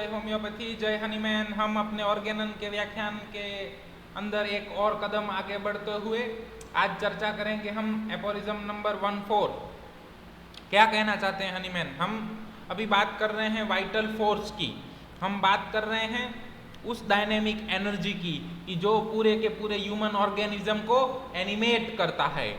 Homeopathy जय Hahnemann. हम अपने ऑर्गेनन के व्याख्यान के अंदर एक और कदम आगे बढ़ते हुए आज चर्चा करेंगे हम एपोरिज्म नंबर 14। क्या कहना चाहते हैं हनीमैन? हम अभी बात कर रहे हैं वाइटल फोर्स की, हम बात कर रहे हैं उस डायनेमिक एनर्जी की कि जो पूरे के पूरे ह्यूमन ऑर्गेनिज्म को एनिमेट करता है।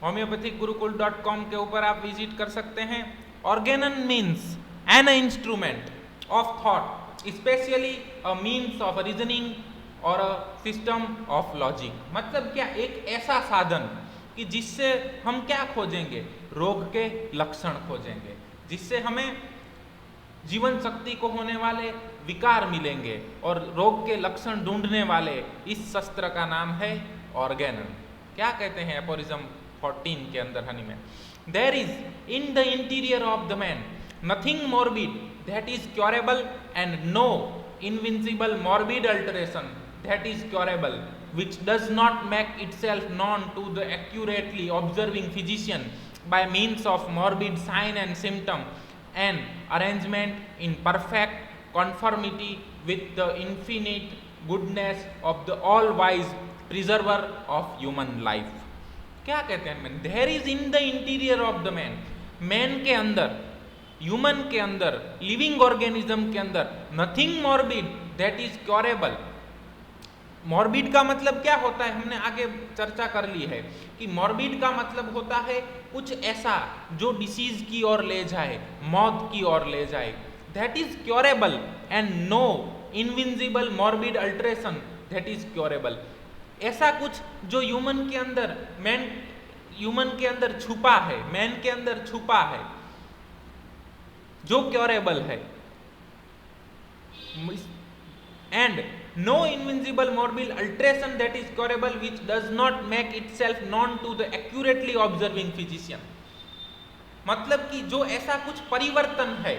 होम्योपैथिक गुरुकुल.com के ऊपर आप विजिट कर सकते हैं। Organon means an instrument of thought, especially a means of reasoning or a system of logic। मतलब क्या? एक ऐसा साधन कि जिससे हम क्या खोजेंगे? रोग के लक्षण खोजेंगे, जिससे हमें जीवन शक्ति को होने वाले विकार मिलेंगे और रोग के लक्षण ढूंढने वाले इस शस्त्र का नाम है ऑर्गेनन। क्या कहते हैं एपोरिज्म 14 के अंदर Hahnemann? There is in the interior of the man nothing morbid that is curable and no invincible morbid alteration that is curable, which does not make itself known to the accurately observing physician by means of morbid sign and symptom and arrangement in perfect conformity with the infinite goodness of the all-wise preserver of human life। क्या कहते हैं man? There is in the interior of the man, man के अंदर, human के अंदर, living organism के अंदर nothing morbid that is curable. Morbid का मतलब क्या होता है? हमने आगे चर्चा कर ली है कि मॉर्बिड का मतलब होता है कुछ ऐसा जो डिसीज की ओर ले जाए, मौत की ओर ले जाए। That is curable and no invincible morbid alteration that is curable. ऐसा कुछ जो ह्यूमन के अंदर, ह्यूमन के अंदर छुपा है, मैन के अंदर छुपा है, जो क्योरेबल है। And no invincible morbid alteration that is curable which does not make itself known to the accurately observing physician. मतलब कि जो ऐसा कुछ परिवर्तन है,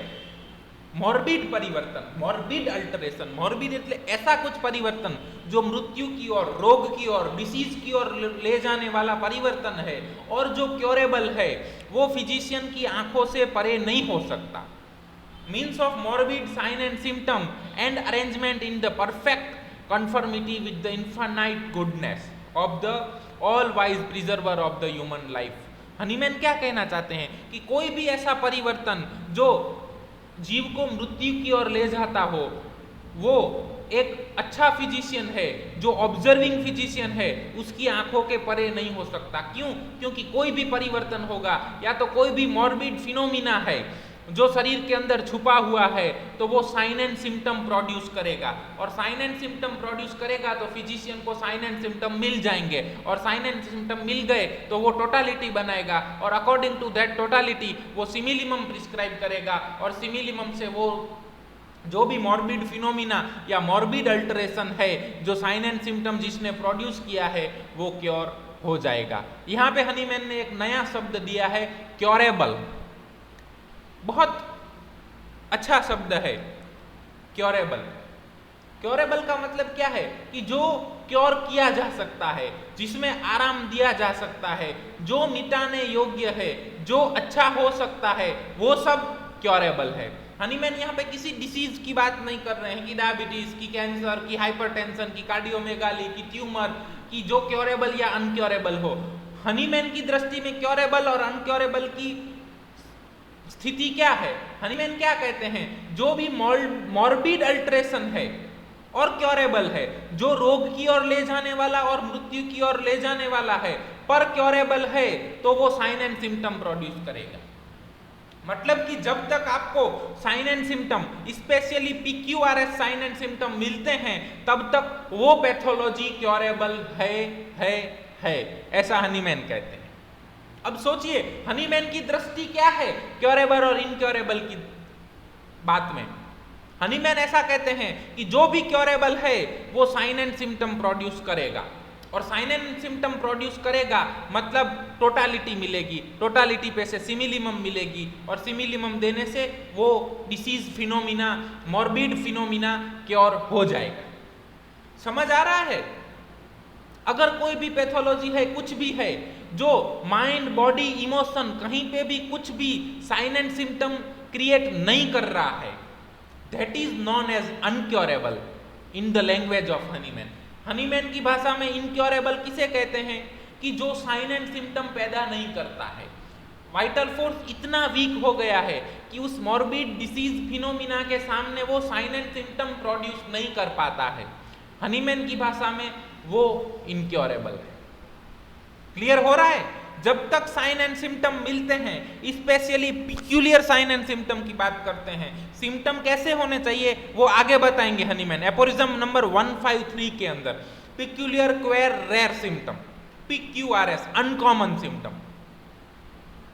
मॉर्बिड परिवर्तन, मॉर्बिड अल्टरेशन, मॉर्बिड એટલે ऐसा कुछ परिवर्तन जो मृत्यु की ओर, रोग की ओर, डिसीज की ओर ले जाने वाला परिवर्तन है और जो क्योरेबल है, वो फिजिशियन की आंखों से परे नहीं हो सकता। Means of morbid sign and symptom and arrangement in the perfect conformity with the infinite goodness of the all wise preserver of the human life. Hahnemann क्या कहना चाहते हैं कि कोई भी ऐसा परिवर्तन जो जीव को मृत्यु की ओर ले जाता हो, वो एक अच्छा फिजिशियन है, जो ऑब्जर्विंग फिजिशियन है, उसकी आंखों के परे नहीं हो सकता। क्यों? क्योंकि कोई भी परिवर्तन होगा या तो कोई भी मॉर्बिड फिनोमिना है जो शरीर के अंदर छुपा हुआ है, तो वो साइन एंड सिम्टम प्रोड्यूस करेगा, और साइन एंड सिम्टम प्रोड्यूस करेगा तो फिजिशियन को साइन एंड सिम्टम मिल जाएंगे, और साइन एंड सिम्टम मिल गए तो वो टोटालिटी बनाएगा, और अकॉर्डिंग टू दैट टोटालिटी वो सिमिलिमम प्रिस्क्राइब करेगा, और सिमिलिमम से वो जो भी मॉर्बिड फिनोमिना या मॉर्बिड अल्टरेशन है, जो साइन एंड सिम्टम जिसने प्रोड्यूस किया है, वो क्योर हो जाएगा। यहाँ पे हनीमैन ने एक नया शब्द दिया है, क्योरेबल। बहुत अच्छा शब्द है क्योरेबल। क्योरेबल का मतलब क्या है? कि जो क्योर किया जा सकता है, जिसमें आराम दिया जा सकता है, जो मिटाने योग्य है, जो अच्छा हो सकता है, वो सब क्योरेबल है। हनीमैन यहाँ पे किसी डिसीज की बात नहीं कर रहे हैं कि डायबिटीज की, कैंसर की, हाइपरटेंशन की, कार्डियोमेगाली की, ट्यूमर की, जो क्योरेबल या अनक्योरेबल हो। हनीमैन की दृष्टि में क्योरेबल और अनक्योरेबल की स्थिति क्या है? हनीमैन क्या कहते हैं? जो भी मॉर्बिड अल्ट्रेशन है और क्योरेबल है, जो रोग की ओर ले जाने वाला और मृत्यु की ओर ले जाने वाला है, पर क्योरेबल है, तो वो साइन एंड सिम्टम प्रोड्यूस करेगा। मतलब कि जब तक आपको sign and symptom, specially PQRS sign and symptom मिलते हैं, तब तक वो पैथोलॉजी क्योरेबल है, ऐसा हनीमैन कहते हैं। अब सोचिए हनीमैन की दृष्टि क्या है क्योरेबल और इनक्योरेबल की बात में। हनीमैन ऐसा कहते हैं कि जो भी क्योरेबल है वो साइन एंड सिम्टम प्रोड्यूस करेगा, और साइन एंड सिम्टम प्रोड्यूस करेगा मतलब टोटालिटी मिलेगी, टोटालिटी पे से सिमिलिमम मिलेगी, और सिमिलिमम देने से वो disease phenomena, morbid phenomena cure हो जाएगा। समझ आ रहा है? अगर कोई भी पैथोलॉजी है, कुछ भी है जो माइंड, बॉडी, इमोशन, कहीं पे भी कुछ भी साइन एंड सिम्टम क्रिएट नहीं कर रहा है, that is known as uncurable in the language of Hahnemann. Hahnemann की भाषा में इनक्योरेबल किसे कहते हैं कि जो साइन एंड सिम्टम पैदा नहीं करता है। वाइटल फोर्स इतना वीक हो गया है कि उस मॉर्बिड डिसीज फिनोमिना के सामने वो साइन एंड सिम्टम प्रोड्यूस नहीं कर पाता है। हनीमैन की भाषा में वो इनक्योरेबल है। क्लियर हो रहा है? जब तक साइन एंड सिम्टम मिलते हैं, specially peculiar sign and symptom की बात करते हैं, सिम्टम कैसे होने चाहिए वो आगे बताएंगे हनीमैन। एपोरिज्म नंबर 153 के अंदर peculiar queer rare symptom, PQRS, uncommon symptom.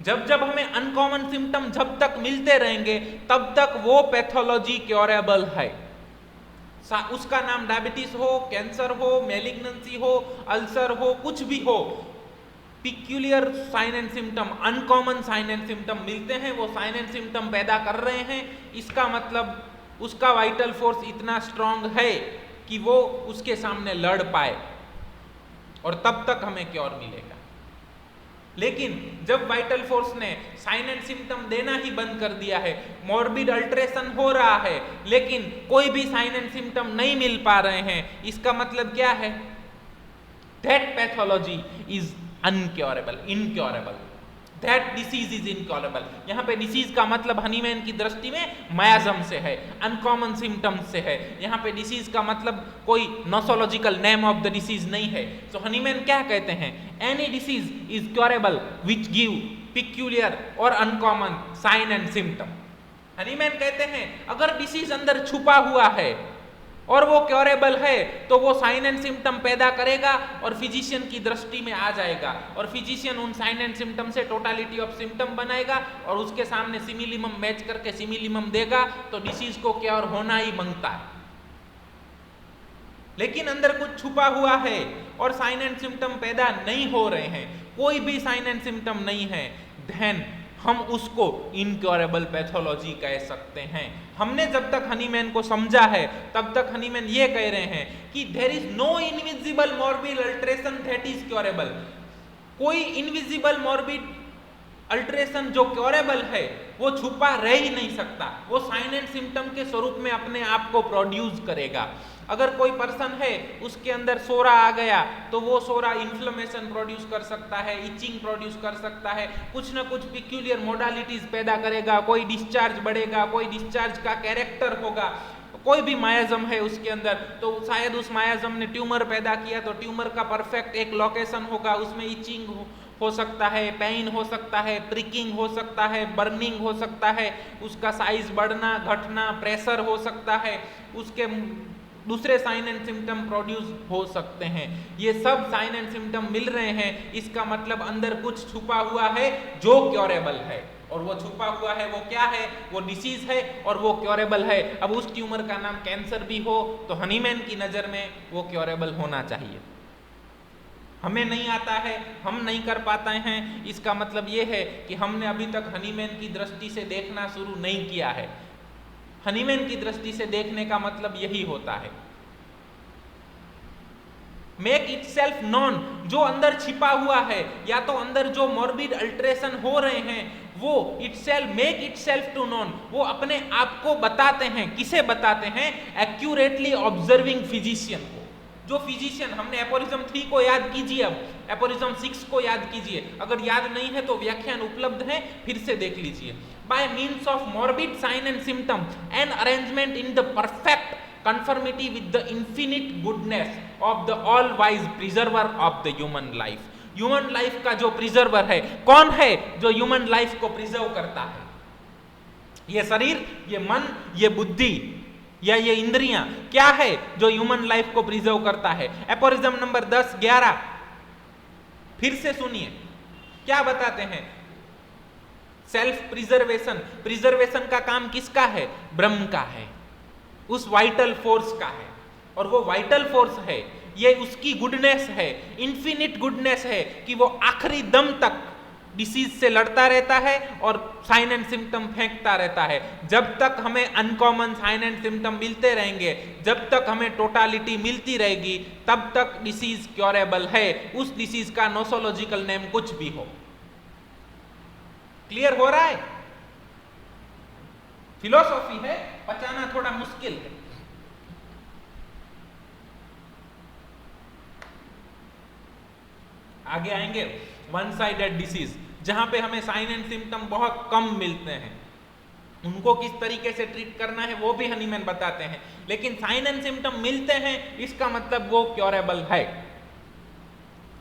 जब जब हमें अनकॉमन सिम्टम जब तक मिलते रहेंगे तब तक वो पैथोलॉजी क्योरेबल है। उसका नाम डायबिटीज हो, कैंसर हो, मैलिग्नेंसी हो, अल्सर हो, कुछ भी हो, peculiar sign and symptom, uncommon sign and symptom मिलते हैं, वो साइन एंड सिम्टम पैदा कर रहे हैं, इसका मतलब उसका वाइटल फोर्स इतना स्ट्रांग है कि वो उसके सामने लड़ पाए और तब तक हमें क्योर मिलेगा। लेकिन जब वाइटल फोर्स ने साइन एंड सिम्टम देना ही बंद कर दिया है, मॉर्बिड अल्ट्रेशन हो रहा है लेकिन कोई भी साइन एंड सिम्टम नहीं मिल पा रहे हैं, इसका मतलब क्या है? That pathology is uncurable, incurable, that disease is incurable. यहां पे डिसीज का मतलब हनीमैन की दृष्टि में मायाजम से है, अनकॉमन सिम्टम्स से है। यहां पे डिसीज का मतलब कोई nosological name of the disease नहीं है। सो हनीमैन क्या कहते हैं? Any disease is curable which give peculiar और uncommon sign and symptom. Hahnemann कहते हैं अगर डिसीज अंदर छुपा हुआ है और वो क्योरेबल है तो वो साइन एंड सिम्टम पैदा करेगा और फिजिशियन की दृष्टि में आ जाएगा और फिजिशियन उन साइन एंड सिम्टम से टोटालिटी ऑफ सिम्टम बनाएगा और उसके सामने सिमिलिमम मैच करके सिमिलिमम देगा तो डिसीज को क्योर होना ही मांगता है। लेकिन अंदर कुछ छुपा हुआ है और साइन एंड सिम्टम पैदा नहीं हो रहे हैं, कोई भी साइन एंड सिम्टम नहीं है, देन हम उसको इनक्योरेबल पैथोलॉजी कह सकते हैं। हमने जब तक हनीमैन को समझा है तब तक हनीमैन ये कह रहे हैं कि there is no invisible morbid alteration that is curable. कोई इनविजिबल मॉर्बिड अल्ट्रेशन जो क्योरेबल है वो छुपा रह ही नहीं सकता, वो साइन एंड सिम्टम के स्वरूप में अपने आप को प्रोड्यूस करेगा। अगर कोई पर्सन है उसके अंदर सोरा आ गया तो वो सोरा इन्फ्लेमेशन प्रोड्यूस कर सकता है, इचिंग प्रोड्यूस कर सकता है, कुछ ना कुछ पिक्यूलियर मोडालिटीज पैदा करेगा, कोई डिस्चार्ज बढ़ेगा, कोई डिस्चार्ज का कैरेक्टर होगा। कोई भी मायाजम है उसके अंदर तो शायद उस मायाजम ने ट्यूमर पैदा किया तो ट्यूमर का परफेक्ट एक लोकेशन होगा, उसमें इचिंग हो सकता है, पेन हो सकता है, प्रिकिंग हो सकता है, बर्निंग हो सकता है, उसका साइज बढ़ना घटना, प्रेशर हो सकता है, उसके दूसरे साइन एंड सिम्टम प्रोड्यूस हो सकते हैं। ये सब साइन एंड सिम्टम मिल रहे हैं, इसका मतलब अंदर कुछ छुपा हुआ है जो क्योरेबल है और वो छुपा हुआ है वो क्या है? वो डिसीज है और वो क्योरेबल है। अब उस ट्यूमर का नाम कैंसर भी हो तो हनीमैन की नज़र में वो क्योरेबल होना चाहिए। हमें नहीं आता है, हम नहीं कर पाते हैं, इसका मतलब ये है कि हमने अभी तक हनीमैन की दृष्टि से देखना शुरू नहीं किया है। हनीमैन की दृष्टि से देखने का मतलब यही होता है, मेक इट सेल्फ नॉन, जो अंदर छिपा हुआ है या तो अंदर जो मॉर्बिड अल्ट्रेशन हो रहे हैं वो itself make itself to known, वो अपने आप को बताते हैं। किसे बताते हैं? एक्यूरेटली ऑब्जर्विंग फिजिशियन को। जो फिजिशियन, हमने एपोरिज्म 3 को याद कीजिए, अब एपोरिज्म 6 को याद कीजिए, अगर याद नहीं है तो व्याख्यान उपलब्ध है, फिर से देख लीजिए। By means of morbid sign and symptom and arrangement in the perfect conformity with the infinite goodness of the all wise preserver of the human life। Human life का जो प्रिजर्वर है, कौन है जो ह्यूमन लाइफ को preserve करता है? ये शरीर, ये मन, ये बुद्धि या ये इंद्रियां क्या है जो ह्यूमन लाइफ को प्रिजर्व करता है? एपोरिज्म नंबर 10, 11 फिर से सुनिए क्या बताते हैं। सेल्फ प्रिजर्वेशन, प्रिजर्वेशन का काम किसका है? ब्रह्म का है, उस वाइटल फोर्स का है। और वो वाइटल फोर्स है, ये उसकी गुडनेस है, इन्फिनिट गुडनेस है कि वो आखिरी दम तक डिसीज से लड़ता रहता है और साइन एंड सिम्टम फेंकता रहता है। जब तक हमें अनकॉमन साइन एंड सिम्टम मिलते रहेंगे, जब तक हमें टोटालिटी मिलती रहेगी, तब तक डिसीज क्योरेबल है, उस डिसीज का नोसोलॉजिकल नेम कुछ भी हो। क्लियर हो रहा है? फिलोसॉफी है, पचाना थोड़ा मुश्किल है। आगे आएंगे वन साइडेड डिसीज, जहां पे हमें साइन एंड सिम्टम बहुत कम मिलते हैं, उनको किस तरीके से ट्रीट करना है वो भी हनीमैन बताते हैं। लेकिन साइन एंड सिम्टम मिलते हैं इसका मतलब वो क्योरेबल है।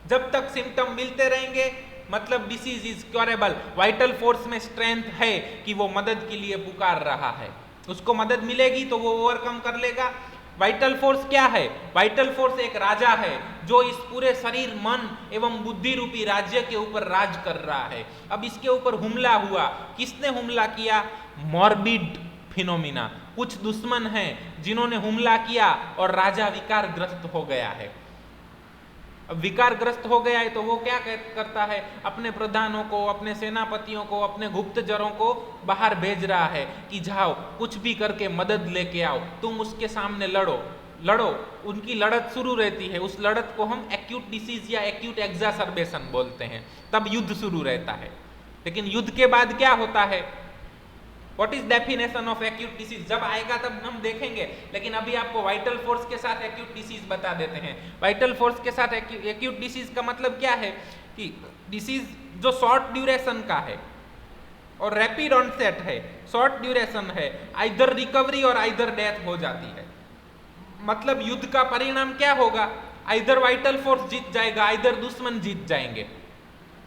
जब तक सिम्टम मिलते रहेंगे मतलब disease is curable. Vital force में स्ट्रेंथ है कि वो मदद के लिए पुकार रहा है, उसको मदद मिलेगी तो वो ओवरकम कर लेगा। वाइटल फोर्स क्या है? वाइटल फोर्स एक राजा है जो इस पूरे शरीर, मन एवं बुद्धि रूपी राज्य के ऊपर राज कर रहा है। अब इसके ऊपर हमला हुआ, किसने हमला किया? मॉर्बिड फिनोमिना, कुछ दुश्मन हैं जिन्होंने हमला किया और राजा विकारग्रस्त हो गया है। अब विकारग्रस्त हो गया है तो वो क्या करता है? अपने प्रधानों को, अपने सेनापतियों को, अपने गुप्तचरों को बाहर भेज रहा है कि जाओ कुछ भी करके मदद लेके आओ, तुम उसके सामने लड़ो। उनकी लड़त शुरू रहती है, उस लड़त को हम एक्यूट डिसीज या एक्यूट एग्जासर्बेशन बोलते हैं। तब युद्ध शुरू रहता है। लेकिन युद्ध के बाद क्या होता है? What is definition of acute disease? जब आएगा तब हम देखेंगे, लेकिन अभी आपको वाइटल फोर्स के साथ एक्यूट डिसीज बता देते हैं। वाइटल फोर्स के साथ एक्यूट डिसीज का मतलब क्या है कि डिसीज जो शॉर्ट ड्यूरेशन का है और रैपिड ऑनसेट है, शॉर्ट ड्यूरेशन है, आइदर रिकवरी और आइदर डेथ हो जाती है। मतलब युद्ध का परिणाम क्या होगा? आइदर वाइटल फोर्स जीत जाएगा, आइदर दुश्मन जीत जाएंगे।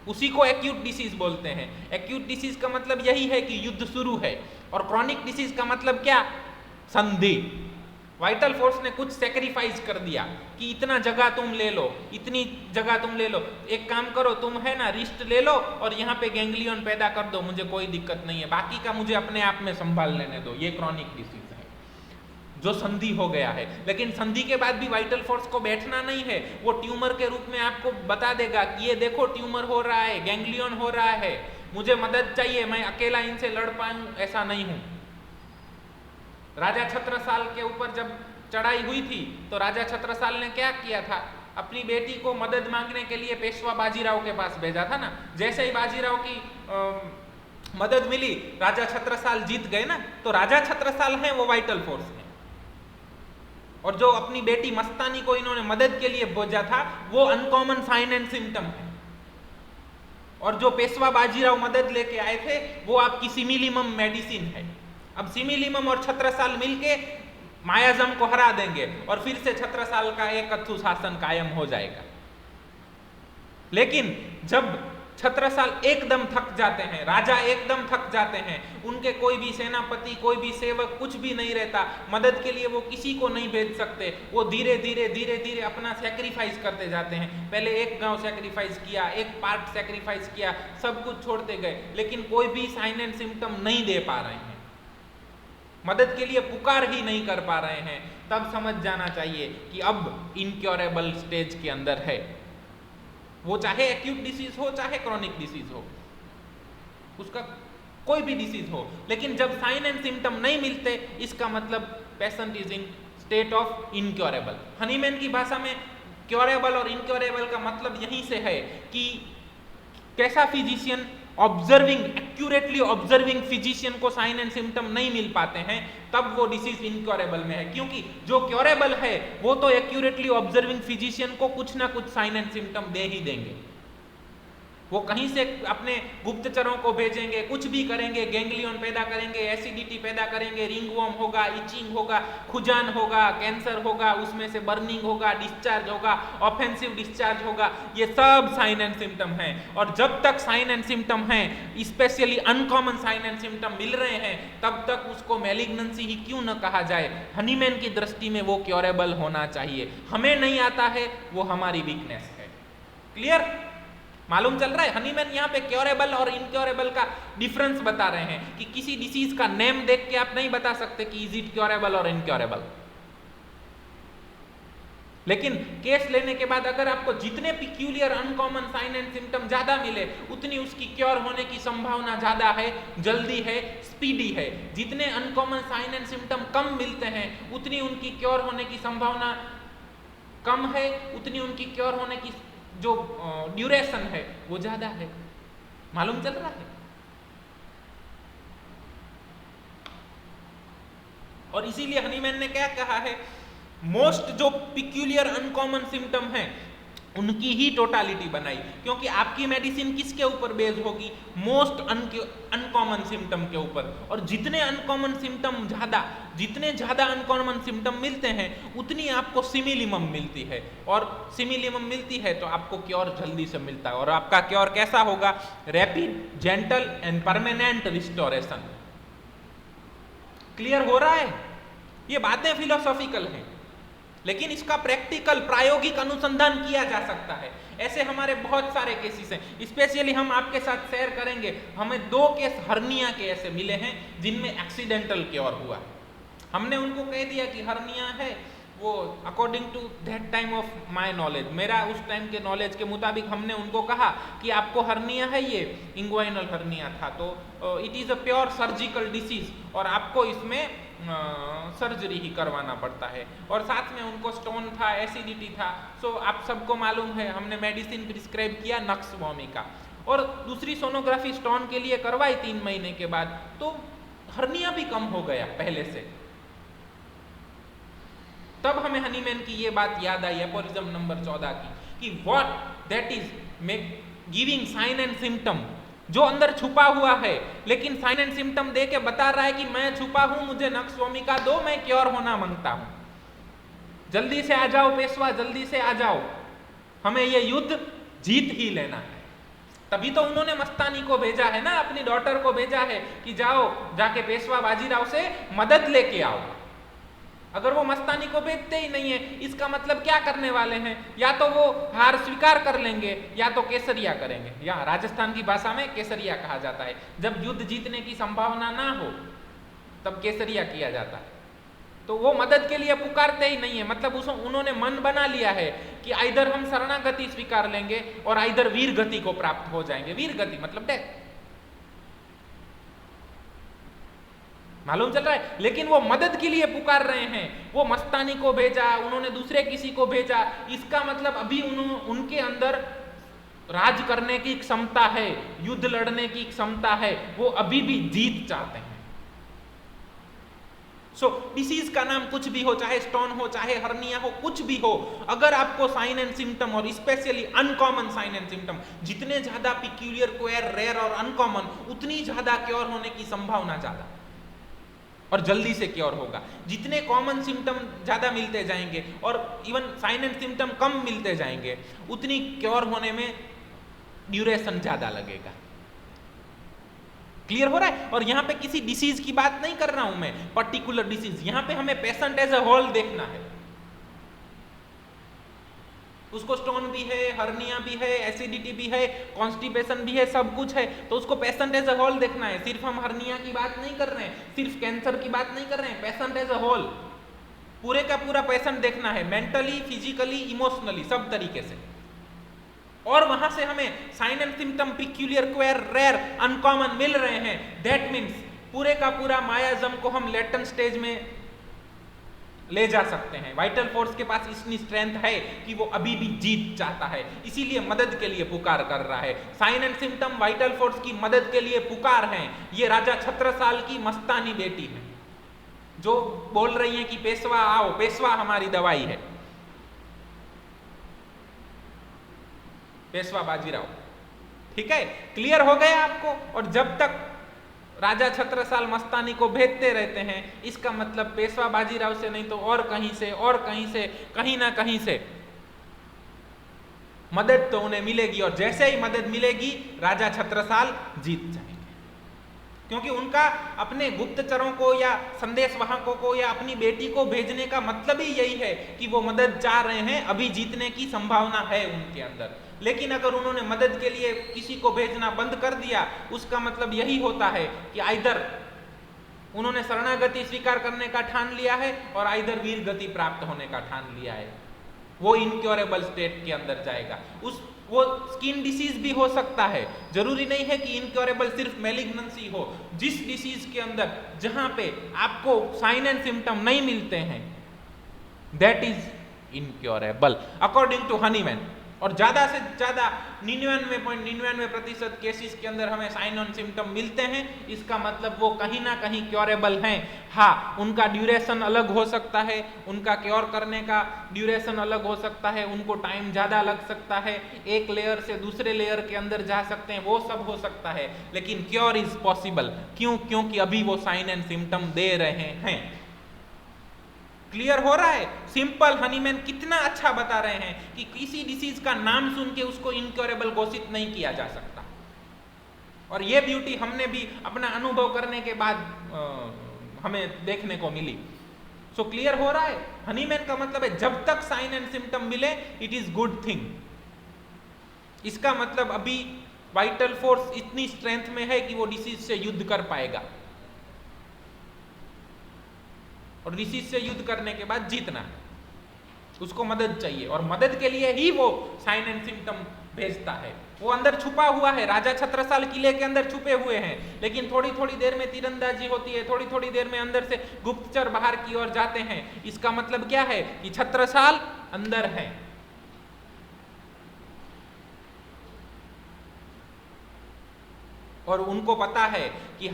उसी को एक्यूट डिसीज बोलते हैं। एक्यूट डिसीज का मतलब यही है कि युद्ध शुरू है। और क्रॉनिक डिसीज का मतलब क्या? संधि। वाइटल फोर्स ने कुछ सेक्रीफाइस कर दिया कि इतना जगह तुम ले लो, इतनी जगह तुम ले लो, एक काम करो, तुम है ना रिस्ट ले लो और यहाँ पे गैंग्लियन पैदा कर दो, मुझे कोई दिक्कत नहीं है, बाकी का मुझे अपने आप में संभाल लेने दो। ये क्रॉनिक डिसीज है जो संधि हो गया है। लेकिन संधि के बाद भी वाइटल फोर्स को बैठना नहीं है, वो ट्यूमर के रूप में आपको बता देगा कि ये देखो ट्यूमर हो रहा है, गैंग्लियन हो रहा है, मुझे मदद चाहिए, मैं अकेला इनसे लड़ पाऊं ऐसा नहीं हूं। राजा छत्रसाल के ऊपर जब चढ़ाई हुई थी तो राजा छत्रसाल ने क्या किया था? अपनी बेटी को मदद मांगने के लिए पेशवा बाजीराव के पास भेजा था ना। जैसे ही बाजीराव की मदद मिली, राजा छत्रसाल जीत गए ना। तो राजा छत्रसाल हैं वो वाइटल फोर्स है, और जो अपनी बेटी मस्तानी को इन्होंने मदद के लिए भेजा था वो अनकॉमन साइन एंड सिम्टम है। और जो पेशवा बाजीराव मदद लेके आए थे वो आपकी सिमिलिमम मेडिसिन है। अब सिमिलिमम और छत्रसाल मिलके मायाजम को हरा देंगे और फिर से छत्रसाल का एक अथू शासन कायम हो जाएगा। लेकिन जब छत्रसाल एकदम थक जाते हैं, राजा एकदम थक जाते हैं, उनके कोई भी सेनापति, कोई भी सेवक, कुछ भी नहीं रहता, मदद के लिए वो किसी को नहीं भेज सकते, वो धीरे धीरे अपना सेक्रीफाइस करते जाते हैं। पहले एक गांव सेक्रीफाइस किया, एक पार्ट सेक्रीफाइस किया, सब कुछ छोड़ते गए, लेकिन कोई भी साइन एंड सिम्टम नहीं दे पा रहे हैं, मदद के लिए पुकार ही नहीं कर पा रहे हैं। तब समझ जाना चाहिए कि अब इनक्योरेबल स्टेज के अंदर है। वो चाहे एक्यूट डिसीज हो चाहे क्रॉनिक डिसीज हो, उसका कोई भी डिसीज हो, लेकिन जब साइन एंड सिम्टम नहीं मिलते इसका मतलब patient is in state of incurable. Hahnemann की भाषा में क्योरेबल और इनक्योरेबल का मतलब यहीं से है कि कैसा फिजिशियन एक्यूरेटली ऑब्जर्विंग फिजिशियन को साइन एंड सिम्टम नहीं मिल पाते हैं, तब वो डिसीज इनक्योरेबल में है। क्योंकि जो क्योरेबल है वो तो एक्यूरेटली ऑब्जर्विंग फिजिशियन को कुछ ना कुछ साइन एंड सिम्टम दे ही देंगे। वो कहीं से अपने गुप्तचरों को भेजेंगे, कुछ भी करेंगे, गैंग्लियन पैदा करेंगे, एसिडिटी पैदा करेंगे, रिंगवॉर्म होगा, इचिंग होगा, खुजान होगा, कैंसर होगा, उसमें से बर्निंग होगा, डिस्चार्ज होगा, ऑफेंसिव डिस्चार्ज होगा। ये सब साइन एंड सिम्टम हैं। और जब तक साइन एंड सिम्टम हैं, specially uncommon sign and symptom मिल रहे हैं, तब तक उसको मैलिग्नेंसी ही क्यों न कहा जाए, हनीमैन की दृष्टि में वो क्योरेबल होना चाहिए। हमें नहीं आता है, वो हमारी वीकनेस है। क्लियर? मालूम चल रहा है? हनीमैन यहाँ पे क्योरेबल और इनक्योरेबल का डिफरेंस बता रहे हैं कि किसी डिसीज का नेम देख के आप नहीं बता सकते कि इज इट क्योरेबल और इनक्योरेबल। लेकिन केस लेने के बाद अगर आपको जितने peculiar uncommon sign and symptom ज्यादा मिले, उतनी उसकी क्योर होने की संभावना ज्यादा है, जल्दी है, स्पीडी है। जितने अनकॉमन साइन एंड सिम्टम कम मिलते हैं, उतनी उनकी क्योर होने की संभावना कम है, उतनी उनकी क्योर होने की जो ड्यूरेशन है वो ज्यादा है। मालूम चल रहा है? और इसीलिए हनीमैन ने क्या कहा है, मोस्ट जो पिक्यूलियर अनकॉमन सिम्टम है उनकी ही टोटालिटी बनाई, क्योंकि आपकी मेडिसिन किसके ऊपर बेस होगी, मोस्ट अनकॉमन सिम्टम के ऊपर। और जितने अनकॉमन सिम्टम जितने ज्यादा अनकॉमन सिम्टम मिलते हैं उतनी आपको सिमिलिमम मिलती है, और सिमिलिमम मिलती है तो आपको क्योर जल्दी से मिलता है। और आपका क्योर कैसा होगा, rapid, gentle and permanent restoration. Clear हो रहा है? ये बातें फिलोसॉफिकल हैं, लेकिन इसका प्रैक्टिकल प्रायोगिक अनुसंधान किया जा सकता है। ऐसे हमारे बहुत सारे केसेस हैं, स्पेशली हम आपके साथ शेयर करेंगे। हमें 2 केस हर्निया के ऐसे मिले हैं जिनमें एक्सीडेंटल क्योर हुआ। हमने उनको कह दिया कि हर्निया है, वो according to that time of my knowledge, मेरा उस टाइम के नॉलेज के मुताबिक हमने उनको कहा कि आपको हर्निया है, ये इंग्वाइनल हर्निया था, तो it is a pure surgical disease और आपको इसमें सर्जरी ही करवाना पड़ता है। और साथ में उनको स्टोन था, एसिडिटी था। सो आप सबको मालूम है हमने मेडिसिन प्रिस्क्राइब किया नक्सवॉमी का, और दूसरी सोनोग्राफी स्टोन के लिए करवाई 3 महीने के बाद, तो हर्निया भी कम हो गया पहले से। तब हमें हनीमैन की ये बात याद आई, एपोरिज्म नंबर 14 की, कि what that is giving sign and symptom, जो अंदर छुपा हुआ है लेकिन साइन एंड सिम्टम दे के बता रहा है कि मैं छुपा हूं, मुझे नक्सवॉमी का दो, मैं क्योर होना मांगता हूं, जल्दी से आ जाओ पेशवा, जल्दी से आ जाओ, हमें ये युद्ध जीत ही लेना है। तभी तो उन्होंने मस्तानी को भेजा है ना, अपनी डॉटर को भेजा है कि जाओ जाके पेशवा बाजीराव से मदद लेके आओ। अगर वो मस्तानी को भेजते ही नहीं है, इसका मतलब क्या करने वाले हैं, या तो वो हार स्वीकार कर लेंगे या तो केसरिया करेंगे। या राजस्थान की भाषा में केसरिया कहा जाता है, जब युद्ध जीतने की संभावना ना हो तब केसरिया किया जाता है। तो वो मदद के लिए पुकारते ही नहीं है, मतलब उन्होंने मन बना लिया है कि आइदर हम शरणागति स्वीकार लेंगे और आइदर वीर गति को प्राप्त हो जाएंगे। वीर गति मतलब डेथ, मालूम चल रहा है। लेकिन वो मदद के लिए पुकार रहे हैं, वो मस्तानी को भेजा, उन्होंने दूसरे किसी को भेजा, इसका मतलब अभी उनके अंदर राज करने की क्षमता है, युद्ध लड़ने की क्षमता है, वो अभी भी जीत चाहते हैं। सो डिसीज का नाम कुछ भी हो, चाहे स्टोन हो, चाहे हर्निया हो, कुछ भी हो, अगर आपको साइन एंड सिम्टम और specially uncommon sign and symptom, जितने ज्यादा पिक्यूलियर, क्वेयर, रेयर और अनकॉमन, उतनी ज्यादा क्योर होने की संभावना ज्यादा और जल्दी से क्योर होगा। जितने कॉमन सिम्टम ज्यादा मिलते जाएंगे और इवन साइन एंड सिम्टम कम मिलते जाएंगे, उतनी क्योर होने में ड्यूरेशन ज्यादा लगेगा। क्लियर हो रहा है? और यहां पे किसी डिसीज की बात नहीं कर रहा हूं मैं, पर्टिकुलर डिसीज, यहां पे हमें पेशेंट एज अ होल देखना है। उसको स्टोन भी है, हर्निया भी है, एसिडिटी भी है, कॉन्स्टिपेशन भी है, सब कुछ है, तो उसको पेशेंट एज अ होल देखना है। सिर्फ हम हर्निया की बात नहीं कर रहे हैं, सिर्फ कैंसर की बात नहीं कर रहे हैं, पेशेंट एज अ होल, पूरे का पूरा पेशेंट देखना है, मेंटली, फिजिकली, इमोशनली, सब तरीके से। और वहां से हमें sign and symptom peculiar, queer, rare, uncommon मिल रहे हैं, दैट मीन्स पूरे का पूरा मायाजम को हम लेटेंट स्टेज में ले जा सकते हैं। वाइटल फोर्स के पास इतनी स्ट्रेंथ है कि वो अभी भी जीत चाहता है, इसीलिए मदद के लिए पुकार कर रहा है। Sign and symptom vital force की मदद के लिए पुकार हैं। ये राजा छत्रसाल की मस्तानी बेटी है जो बोल रही है कि पेशवा आओ, पेशवा हमारी दवाई है, पेशवा बाजीराव। ठीक है, क्लियर हो गया आपको? और जब तक राजा छत्रसाल मस्तानी को भेजते रहते हैं, इसका मतलब पेशवा बाजीराव से नहीं तो और कहीं से, और कहीं से, कहीं ना कहीं से मदद तो उन्हें मिलेगी। और जैसे ही मदद मिलेगी राजा छत्रसाल जीत जाएंगे, क्योंकि उनका अपने गुप्तचरों को या संदेशवाहकों को या अपनी बेटी को भेजने का मतलब ही यही है कि वो मदद चाह रहे हैं, अभी जीतने की संभावना है उनके अंदर। लेकिन अगर उन्होंने मदद के लिए किसी को भेजना बंद कर दिया, उसका मतलब यही होता है कि आइदर उन्होंने शरणागति स्वीकार करने का ठान लिया है और आइदर वीर गति प्राप्त होने का ठान लिया है, वो इनक्योरेबल स्टेट के अंदर जाएगा। वो स्किन डिसीज भी हो सकता है, जरूरी नहीं है कि इनक्योरेबल सिर्फ मैलिग्नेंसी हो। जिस डिसीज के अंदर जहां पे आपको साइन एंड सिम्टम नहीं मिलते हैं, that is incurable according to Hahnemann. और ज़्यादा से ज़्यादा 99.99% केसेस के अंदर हमें साइन एंड सिम्टम मिलते हैं, इसका मतलब वो कहीं ना कहीं क्योरेबल हैं। हाँ, उनका ड्यूरेशन अलग हो सकता है, उनका क्योर करने का ड्यूरेशन अलग हो सकता है, उनको टाइम ज़्यादा लग सकता है, एक लेयर से दूसरे लेयर के अंदर जा सकते हैं, वो सब हो सकता है, लेकिन क्योर इज पॉसिबल। क्यों? क्योंकि अभी वो साइन एंड सिम्टम दे रहे हैं। क्लियर हो रहा है? सिंपल हनीमैन कितना अच्छा बता रहे हैं कि किसी डिसीज का नाम सुन के उसको इनक्योरेबल घोषित नहीं किया जा सकता, और ये ब्यूटी हमने भी अपना अनुभव करने के बाद हमें देखने को मिली। सो क्लियर हो रहा है? हनीमैन का मतलब है जब तक साइन एंड सिम्टम मिले इट इज गुड थिंग। इसका मतलब अभी वाइटल फोर्स इतनी स्ट्रेंथ में है कि वो डिसीज से युद्ध कर पाएगा, और डिसीज से युद्ध करने के बाद जीतना, उसको मदद चाहिए, और मदद के लिए ही वो साइन एंड सिम्टम भेजता है। वो अंदर छुपा हुआ है, राजा छत्रसाल किले के अंदर छुपे हुए हैं, लेकिन थोड़ी थोड़ी देर में तीरंदाजी होती है, थोड़ी थोड़ी देर में अंदर से गुप्तचर बाहर की ओर जाते हैं। इसका मतलब क्या है कि छत्रसाल अंदर है। और उनको पता है कि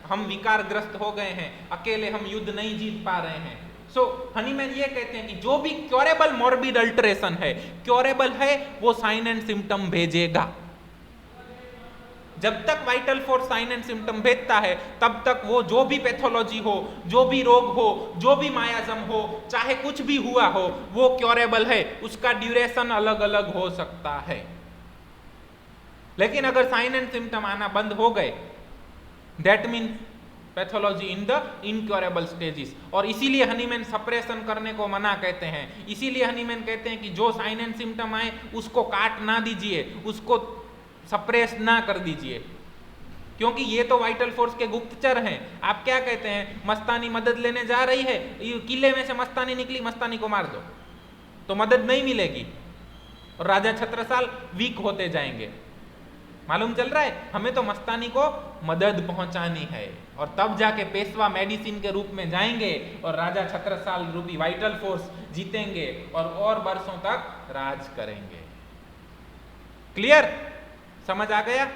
हम विकारग्रस्त हो गए हैं, अकेले हम युद्ध नहीं जीत पा रहे हैं। सो हनीमैन ये कहते हैं कि जो भी क्योरेबल मॉर्बिड अल्टरेशन है, क्योरेबल है, वो साइन एंड सिम्टम भेजेगा। जब तक vital force sign and symptom भेजता है तब तक वो जो भी पैथोलॉजी हो, जो भी रोग हो, जो भी मायाजम हो, चाहे कुछ भी हुआ हो, वो क्योरेबल है। उसका ड्यूरेशन अलग अलग हो सकता है, लेकिन अगर साइन एंड सिम्टम आना बंद हो गए that mean pathology in the incurable stages. और इसीलिए हनीमैन सप्रेशन करने को मना कहते हैं। इसीलिए हनीमैन कहते हैं कि जो साइन एंड सिम्टम आए उसको काट ना दीजिए, उसको सप्रेस ना कर दीजिए, क्योंकि ये तो वाइटल फोर्स के गुप्तचर हैं। आप क्या कहते हैं, मस्तानी मदद लेने जा रही है, किले में से मस्तानी निकली, मस्तानी को मार दो, तो मदद नहीं मिलेगी और राजा छत्रसाल वीक होते जाएंगे। मालूम चल रहा है? हमें तो मस्तानी को मदद पहुंचानी है, और तब जाके पेशवा मेडिसिन के रूप में जाएंगे और राजा छत्रसाल रूपी वाइटल फोर्स जीतेंगे और वर्षों तक राज करेंगे। क्लियर? समझ आ गया?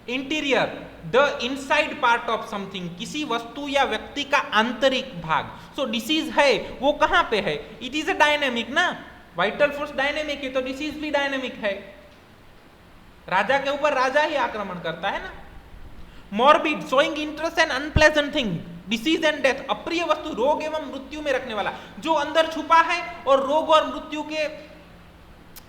Interior, the inside part of something, किसी वस्तु या व्यक्ति का आंतरिक भाग। सो डिसीज है वो कहां पे है? इट इज अ डायनेमिक ना, वाइटल फोर्स डायनेमिक है तो डिसीज भी डायनेमिक है। राजा के ऊपर राजा ही आक्रमण करता है ना। Morbid, showing interest and unpleasant thing, disease and death, अप्रिय वस्तु, रोग एवं मृत्यु में रखने वाला, जो अंदर छुपा है और रोग और मृत्यु के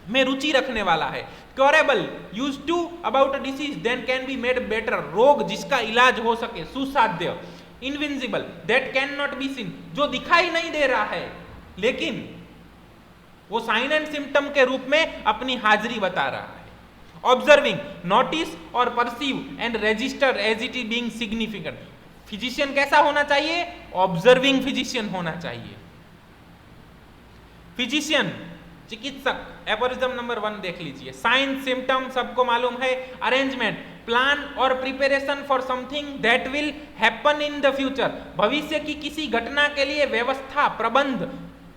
में रुचि रखने वाला है। Curable, use to about a disease then can be made better, रोग जिसका इलाज हो सके, सुसाध्य। Invincible, that can not be seen, जो दिखाई नहीं दे रहा है लेकिन वो साइन एंड सिम्टम के रूप में अपनी हाजिरी बता रहा है। ऑब्जर्विंग, नोटिस और perceive and register as it is being significant. Physician कैसा होना चाहिए? ऑब्जर्विंग फिजिशियन होना चाहिए। फिजिशियन, चिकित्सक, एपोरिज्म नंबर 1 देख लीजिए। साइन सिम्टम सबको मालूम है। अरेंजमेंट, प्लान और preparation for something that will happen in the future, भविष्य की किसी घटना के लिए व्यवस्था, प्रबंध,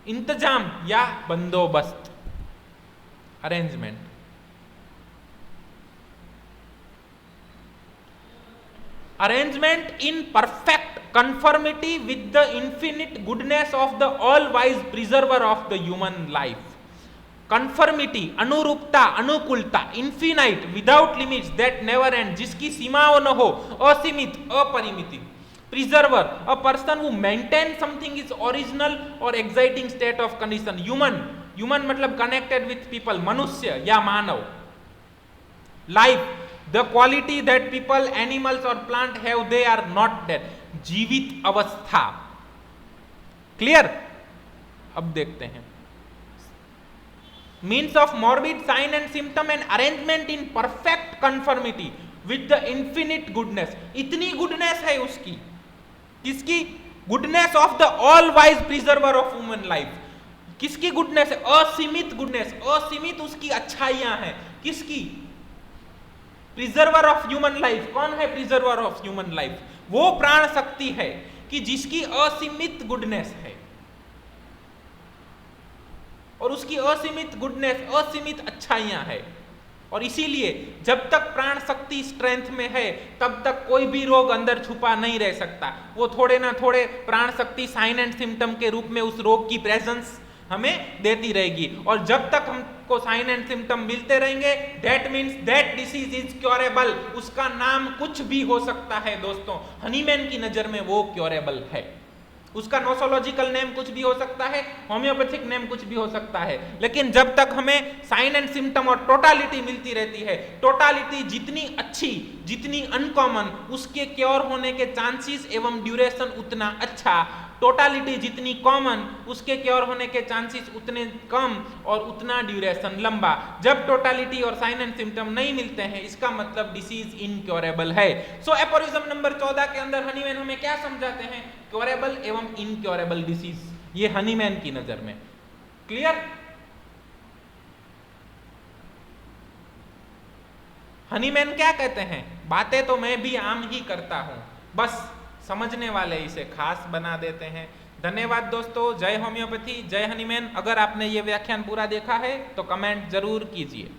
इंतजाम या बंदोबस्त। Arrangement. Arrangement in perfect conformity with the infinite goodness of the all-wise preserver of the human life. Conformity, अनुरूपता, अनुकूलता, infinite, without limits, that never end, जिसकी सीमाओं न हो, असीमित, अपरिमिति। Preserver, a person who maintains something is original or exciting state of condition. Human मतलब connected with people, मनुष्य या मानव। Life, the quality that people, animals or plant have, they are not dead. जीवित अवस्था। क्लियर? अब देखते हैं। Means of morbid sign and symptom and arrangement in perfect conformity with the infinite goodness. इतनी goodness है उसकी, किसकी? Goodness of the all wise preserver of human life. किसकी गुडनेस है? असीमित गुडनेस, असीमित उसकी अच्छाइयां हैं। किसकी? Preserver of human life. कौन है प्रिजर्वर ऑफ ह्यूमन लाइफ? वो प्राण शक्ति है कि जिसकी असीमित गुडनेस है। और उसकी असीमित गुडनेस, असीमित अच्छाइयां है। और इसीलिए जब तक प्राण शक्ति स्ट्रेंथ में है तब तक कोई भी रोग अंदर छुपा नहीं रह सकता। वो थोड़े ना थोड़े प्राण शक्ति साइन एंड सिम्टम के रूप में उस रोग की प्रेजेंस हमें देती रहेगी। और जब तक हमको साइन एंड सिम्टम मिलते रहेंगे, that means that disease is curable. उसका नाम कुछ भी हो सकता है दोस्तों, हनीमैन की नजर में वो क्योरेबल है। उसका नोसोलॉजिकल नेम कुछ भी हो सकता है, होम्योपैथिक नेम कुछ भी हो सकता है, लेकिन जब तक हमें साइन एंड सिम्टम और टोटालिटी मिलती रहती है, टोटालिटी जितनी अच्छी, जितनी अनकॉमन, उसके क्योर होने के चांसेस एवं ड्यूरेशन उतना अच्छा। टोटालिटी जितनी कॉमन, उसके क्योर होने के चांसेस उतने कम और उतना ड्यूरेशन लंबा। जब टोटालिटी और साइन एंड सिम्टम नहीं मिलते हैं, इसका मतलब डिसीज इनक्योरेबल है। सो एपोरिज्म नंबर 14 के अंदर हनीमैन हमें क्या समझाते हैं? क्योरेबल एवं इनक्योरेबल डिसीज, ये हनीमैन की नजर में। क्लियर? हनीमैन क्या कहते हैं? बातें तो मैं भी आम ही करता हूं, बस समझने वाले इसे खास बना देते हैं। धन्यवाद दोस्तों। जय होम्योपैथी, जय हनीमैन। अगर आपने ये व्याख्यान पूरा देखा है तो कमेंट जरूर कीजिए।